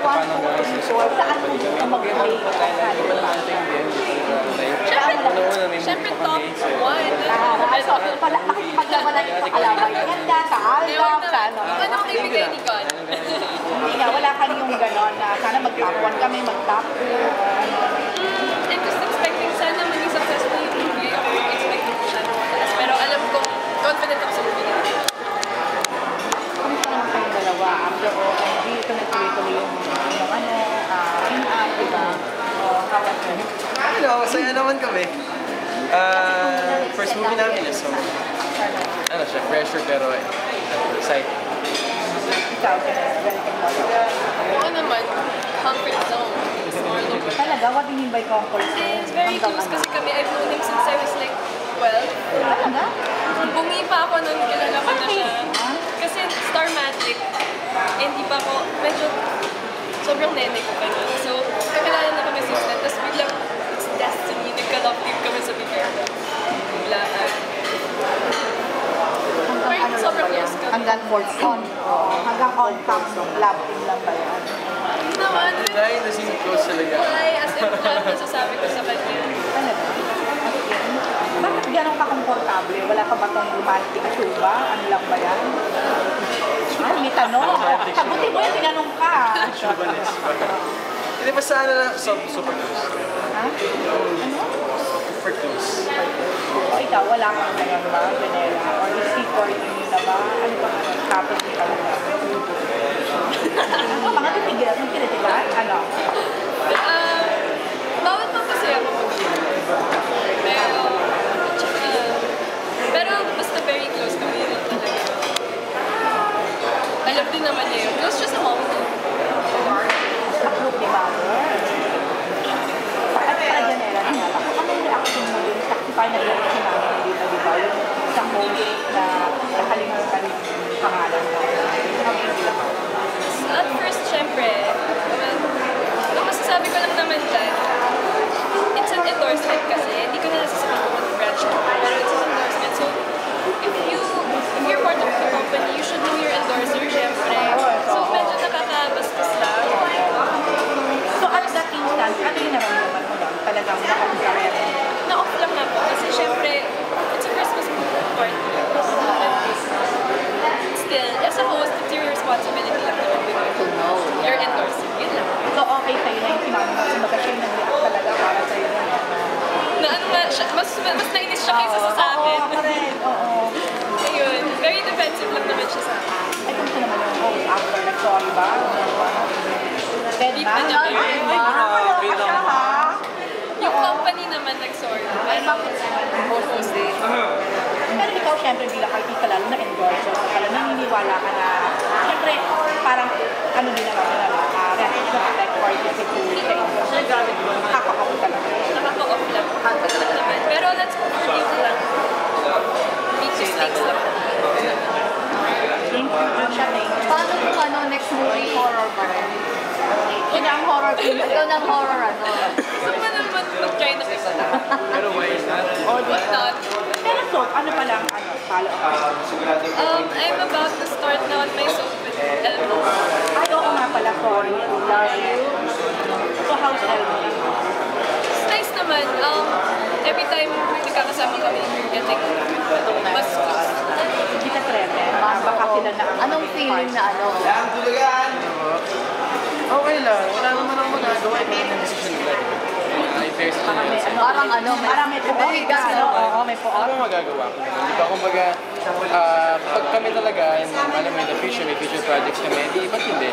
one, two, three, four, saan mo gusto mag-play? Siyempre top 1. So, makikipaglabanan yung kalabay. Ganda, sa album, sa ano. Ano ang ibigay ni God? Hindi nga, wala ka yung gano'n na sana mag-top 1 kami, mag-top 2. I'm just expecting sana maging successful yung movie. Ako expecting ko siya na mataas. Pero alam ko, confident ako sa movie nila. Kamusta naman kayong dalawa? After all, hindi ito nagtuloy-tuloy yung in-up, diba? O, hawat mo. Ano, masaya naman kami. First movie namin so ano siya, pressure pero excited. Ikaw, welcome mo. Oo naman, comfort zone. Talaga, what do you mean by comfort zone? It's very close kasi kami, I've known him since I was like 12. Talaga? Bungi pa ako nung kilala ko na siya. Kasi Star Magic, hindi pa ako, medyo sobrang nene ko pa nun. So, kakilala na kami since then. Tapos biglang, it's destiny. Nagka-love team kami sa bigyan. Biglaan. Pero sobrang close kami. Hanggang fourth on. Hanggang on top love team lang ba yan? Hindi naman. Dahil na sing close talaga. Why? As in, ano masasabi ko sa kanya? Talaga? Bakit gano'n ka komportable? Wala ka ba itong romantic show ba? Ano lang ba yan? Ay, may tanong. Sagutin mo yan, tinanong ka. Hindi pa sana na super close. Ha? Ano? Super close. O ikaw, wala kang ganyan ba, Venera? Or is he courting you na ba? Ano ba tapos ni talaga? Ano mga titigilan? Yung tinitigan? Ano? Bawat pa kasi ako. Pero basta very close kami rin talaga. Alam din naman niya yun. Close siya sa mom ko. Approve ni Mother. At para Janela na nga lang. Ano yung reaction mo dun? Saktipay na reaction namin dito, di ba? Yung isang host na nakalimutan yung pangalan mo. At first, syempre, ang masasabi ko lang naman dyan, it's an endorsement kasi. Hindi ko na nasasabi kung mag-branch ko. Pero it's an endorsement. So, if you're part of the company, you should know your endorser, syempre. So, medyo nakakabastos lang. So at that instant, ano yung naramdaman mo doon? Talagang na-off ka rin? Na-off lang na po. Kasi syempre, it's a Christmas party. Still, as a host, it's your responsibility lang naman to know your endorser. Yun lang. So okay sa'yo na yung sinabi mo, kumbaga siya yung nag-react talaga para sa'yo na Na ano na, mas nainis siya kaysa sa akin. Oo, correct. Oo. Ayun, very defensive lang naman siya sa akin. Ay, kung naman yung host after nag-sorry ba? Dead Deep na? na niya. Ay, grabe siya ha? Yung company naman nag-sorry. Pero host din. Pero ikaw, syempre, bilang artista, lalo na endorser, so pala naniniwala ka na, syempre, parang, ano din naman na respect for the security sa industry. Nakaka-off talaga. Nakaka-off lang. Naman. Pero let's forgive lang. Big mistakes lang. Thank you, siya, thank you. Paano kung ano, next movie, horror ba rin? Yun ang horror film. Ikaw ng horror, ano? Gusto pa naman mag-try na kita. Pero why is that? Why not? Pero so, ano pa lang, follow-up? I'm about to start now on my soap with Elmo. Ay, oo nga pala, sorry. Love you. So, how's Elmo? It's nice naman. Every time nagkakasama kami, we're getting mas close. Hindi ka treme. Baka sila na ang Anong feeling na ano? Okay lang, wala naman akong magagawa. Ito yung decision nila. Parang may puot ka, ano? Oo, may puot. Ano magagawa ko? Di ba, kumbaga, pag kami talaga, alam mo, in the future, may future projects kami, di ba't hindi?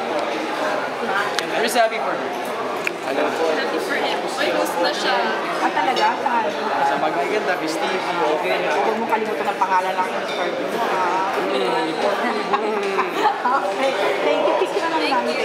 I'm just happy for her. Alam mo. Happy for him. May host na siya. Ah, talaga? Saan? Sa magaganda, festive, okay. Huwag mo kalimutan ang pangalan ng interview mo, ha? Okay. Thank you. Picture na lang namin.